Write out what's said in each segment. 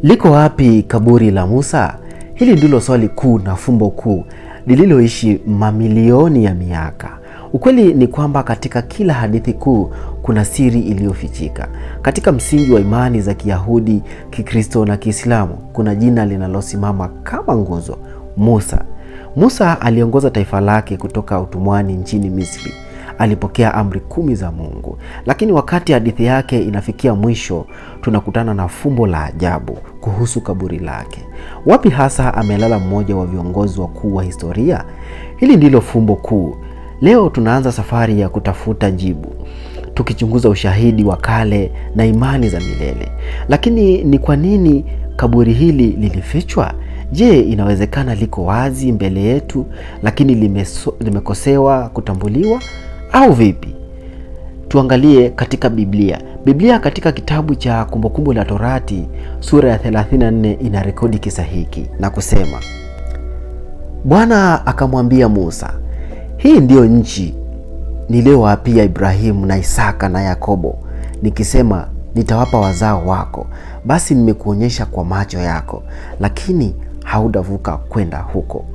Liko wapi kaburi la Musa? Hili ndilo swali kuu na fumbo kuu lililoishi mamilioni ya miaka. Ukweli ni kwamba katika kila hadithi kuu kuna siri iliyofichika. Katika msingi wa imani za Kiyahudi, Kikristo na Kiislamu kuna jina linalosimama kama nguzo: Musa. Musa aliongoza taifa lake kutoka utumwani nchini Misri. Alipokea amri 10 za Mungu. Lakini wakati hadithi yake inafikia mwisho, tunakutana na fumbo la ajabu kuhusu kaburi lake. Wapi hasa amelala mmoja wa viongozi wakuu wa historia? Hili ndilo fumbo kuu. Leo tunaanza safari ya kutafuta jibu, tukichunguza ushahidi wa kale na imani za milele. Lakini ni kwa nini kaburi hili lilifichwa? Je, inawezekana liko wazi mbele yetu lakini limekosewa kutambuliwa, au vipi? Tuangalie katika Biblia. Biblia katika kitabu cha Kumbukumbu la Torati sura ya 34 inarekodi kisa hiki na kusema, Bwana akamwambia Musa, hii ndiyo nchi niliyowaapia Ibrahimu na Isaka na Yakobo, nikisema nitawapa wazao wako. Basi nimekuonyesha kwa macho yako, lakini hautavuka kwenda huko.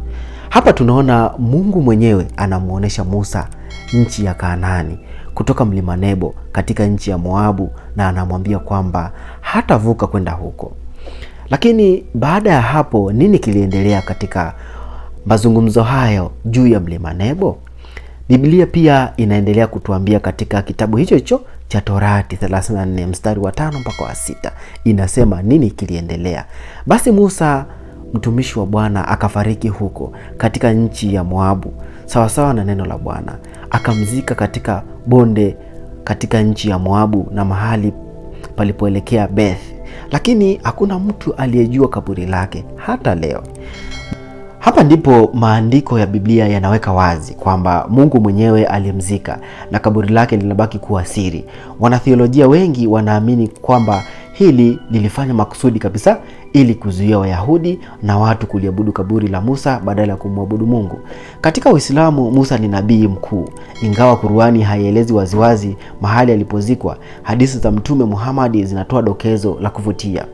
Hapa tunaona Mungu mwenyewe anamuonesha Musa nchi ya Kanaani kutoka mlima Nebo katika nchi ya Moabu, na anamwambia kwamba hatavuka kwenda huko. Lakini baada ya hapo nini kiliendelea katika mazungumzo hayo juu ya mlima Nebo? Biblia pia inaendelea kutuambia katika kitabu hicho hicho cha Torati 34 mstari wa 5 mpaka wa 6. Inasema nini kiliendelea? Basi Musa mtumishi wa Bwana akafariki huko katika nchi ya Moabu, sawasawa na neno la Bwana. Akamzika katika bonde katika nchi ya Moabu na mahali palipoelekea Beth. Lakini hakuna mtu aliyejua kaburi lake hata leo. Hapa ndipo maandiko ya Biblia yanaweka wazi kwamba Mungu mwenyewe alimzika na kaburi lake linabaki kuwa siri. Wanatheolojia wengi wanaamini kwamba hili lilifanya makusudi kabisa ili kuzuia Wayahudi na watu kuliabudu kaburi la Musa badala ya kumwabudu Mungu. Katika Uislamu, Musa ni nabii mkuu. Ingawa Qur'ani haielezi waziwazi mahali alipozikwa, hadithi za Mtume Muhammad zinatoa dokezo la kuvutia.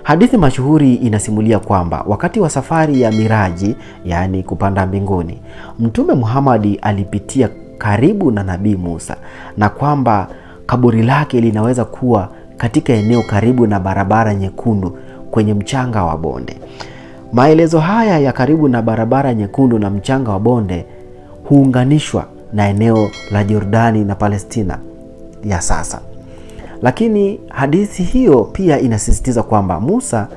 Hadithi mashuhuri inasimulia kwamba wakati wa safari ya Miraji, yaani kupanda mbinguni, Mtume Muhammad alipitia karibu na Nabii Musa, na kwamba kaburi lake linaweza kuwa katika eneo karibu na barabara nyekundu kwenye mchanga wa bonde. Maelezo haya ya karibu na barabara nyekundu na mchanga wa bonde huunganishwa na eneo la Jordani na Palestina ya sasa. Lakini hadithi hiyo pia inasisitiza kwamba Musa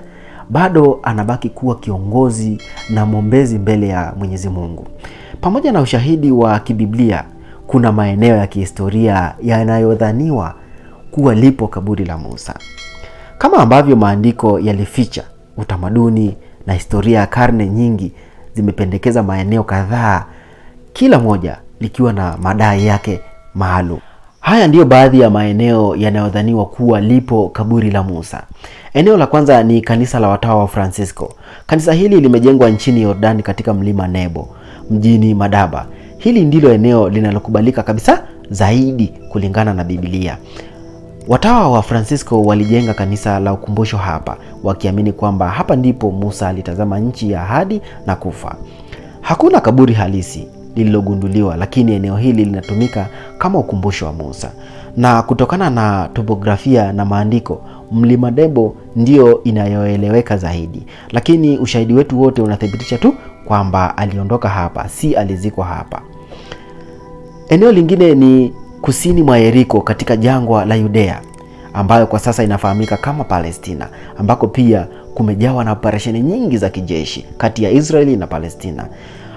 bado anabaki kuwa kiongozi na mwombezi mbele ya Mwenyezi Mungu. Pamoja na ushahidi wa kibiblia, kuna maeneo ya kihistoria yanayodhaniwa kuwa lipo kaburi la Musa. Kama ambavyo maandiko yalificha, utamaduni na historia ya karne nyingi zimependekeza maeneo kadhaa, kila moja likiwa na madai yake maalum. Haya ndiyo baadhi ya maeneo yanayodhaniwa kuwa lipo kaburi la Musa. Eneo la kwanza ni kanisa la Watawa wa Francisco. Kanisa hili limejengwa nchini Yordani katika mlima Nebo, mjini Madaba. Hili ndilo eneo linalokubalika kabisa zaidi kulingana na Biblia. Watawa wa Francisco walijenga kanisa la ukumbusho hapa, wakiamini kwamba hapa ndipo Musa alitazama nchi ya ahadi na kufa. Hakuna kaburi halisi lililogunduliwa, lakini eneo hili linatumika kama ukumbusho wa Musa. Na kutokana na topografia na maandiko, mlima Nebo ndio inayoeleweka zaidi. Lakini ushahidi wetu wote unathibitisha tu kwamba aliondoka hapa, si alizikwa hapa. Eneo lingine ni kusini mwa Yeriko katika jangwa la Yudea, ambayo kwa sasa inafahamika kama Palestina, ambako pia kumejawa na operesheni nyingi za kijeshi kati ya Israeli na Palestina.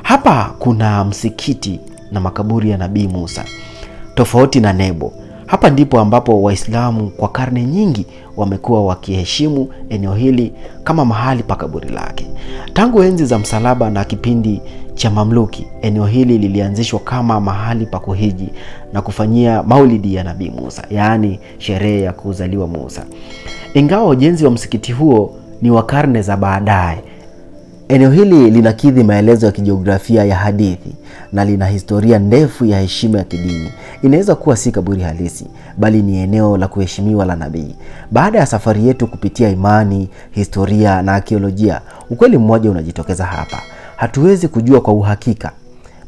Hapa kuna msikiti na makaburi ya Nabii Musa. Tofauti na Nebo, hapa ndipo ambapo Waislamu kwa karne nyingi wamekuwa wakiheshimu eneo hili kama mahali pa kaburi lake. Tangu enzi za msalaba na kipindi cha Mamluki, eneo hili lilianzishwa kama mahali pa kuhiji na kufanyia maulidi ya Nabii Musa, yaani sherehe ya kuzaliwa Musa. Ingawa ujenzi wa msikiti huo ni wa karne za baadaye, Eneo hili linakidhi maelezo ya kijiografia ya hadithi na lina historia ndefu ya heshima ya kidini. Inaweza kuwa si kaburi halisi, bali ni eneo la kuheshimiwa la nabii. Baada ya safari yetu kupitia imani, historia na arkeolojia, ukweli mmoja unajitokeza hapa. Hatuwezi kujua kwa uhakika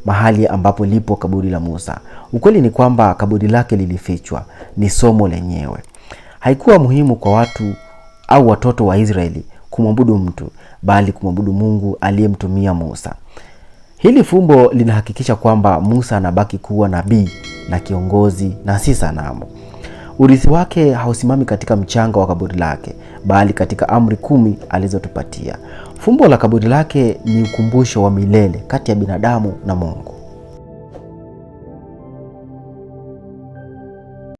mahali ambapo lipo kaburi la Musa. Ukweli ni kwamba kaburi lake lilifichwa. Ni somo lenyewe. Haikuwa muhimu kwa watu au watoto wa Israeli kumwabudu mtu, bali kumwabudu Mungu aliyemtumia Musa. Hili fumbo linahakikisha kwamba Musa anabaki kuwa nabii na kiongozi na si sanamu. Urithi wake hausimami katika mchanga wa kaburi lake, bali katika amri 10 alizotupatia. Fumbo la kaburi lake ni ukumbusho wa milele kati ya binadamu na Mungu.